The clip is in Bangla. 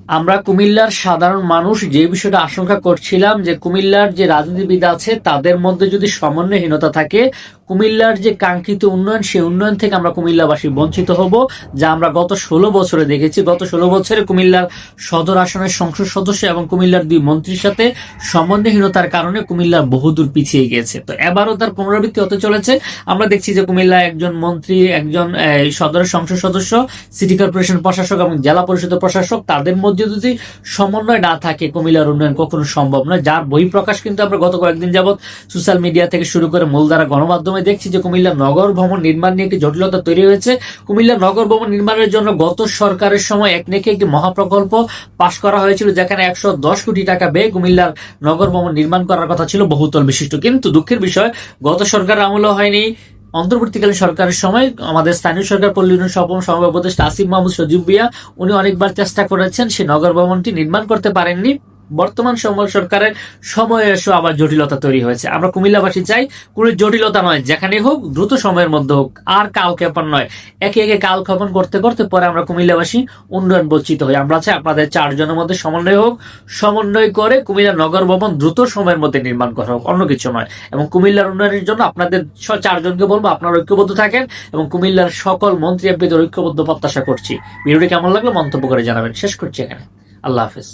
আমরা কুমিল্লার সাধারণ মানুষ যে বিষয়টা আশঙ্কা করছিলাম যে কুমিল্লার যে রাজনীতিবিদ আছে তাদের মধ্যে যদি সমন্বয়হীনতা থাকে, কুমিল্লার যে কাঙ্ক্ষিত উন্নয়ন সেই উন্নয়ন থেকে আমরা কুমিল্লাবাসী বঞ্চিত হব। যা আমরা গত 16 বছরে দেখেছি। গত 16 বছরে কুমিল্লার সদর আসনের সংসদ সদস্য এবং কুমিল্লার 2 মন্ত্রীর সাথে সমন্বয়হীনতার কারণে কুমিল্লার বহুদূর পিছিয়ে গিয়েছে। তো এবারও তার পুনরাবৃত্তি হতে চলেছে। আমরা দেখছি যে কুমিল্লা একজন মন্ত্রী, একজন সদরের সংসদ সদস্য, সিটি কর্পোরেশন প্রশাসক এবং জেলা পরিষদের প্রশাসক, তাদের মধ্যে যদি সমন্বয় না থাকে কুমিল্লার উন্নয়ন কখনো সম্ভব নয়। যার বহিঃপ্রকাশ কিন্তু আমরা গত কয়েকদিন যাবৎ সোশ্যাল মিডিয়া থেকে শুরু করে মূলধারা গণমাধ্যমে দেখছি যে কুমিল্লা নগর ভবন নির্মাণ নিয়ে একটি জটিলতা তৈরি হয়েছে। কুমিল্লা নগর ভবন নির্মাণের জন্য গত সরকারের সময় একনেকে একটি মহাপ্রকল্প পাশ করা হয়েছিল, যেখানে 110 কোটি টাকা ব্যয়ে কুমিল্লার নগর ভবন নির্মাণ করার কথা ছিল, বহুতল বিশিষ্ট। কিন্তু দুঃখের বিষয়, গত সরকার আমলও হয়নি। অন্তর্বর্তীকালীন সরকারের সময় আমাদের স্থানীয় সরকার পল্লী উন্নয়ন সমবায় উপদেষ্টা আসিফ মাহমুদ সজীব ভুঁইয়া উনি অনেকবার চেষ্টা করেছেন, সেই নগর ভবনটি নির্মাণ করতে পারেননি। বর্তমান সময় সরকারের সময়ে এসে আবার জটিলতা তৈরি হয়েছে। আমরা কুমিল্লাবাসী চাই কোনো জটিলতা নয়, যেখানে হোক দ্রুত সময়ের মধ্যে হোক, আর কাল ক্ষেপণ নয়। একে একে কাল ক্ষেপণ করতে করতে পরে আমরা কুমিল্লাবাসী উন্নয়ন বঞ্চিত হই। আমরা চাই আপনাদের 4 জনের মধ্যে সমন্বয় হোক, সমন্বয় করে কুমিল্লা নগর ভবন দ্রুত সময়ের মধ্যে নির্মাণ করা হোক, অন্য কিছু নয়। এবং কুমিল্লার উন্নয়নের জন্য আপনাদের 4 জনকে বলবো আপনারা ঐক্যবদ্ধ থাকেন এবং কুমিল্লার সকল মন্ত্রী এমপিদের ঐক্যবদ্ধ প্রত্যাশা করছি। ভিডিওটি কেমন লাগলো মন্তব্য করে জানাবেন। শেষ করছি এখানে। আল্লাহ হাফেজ।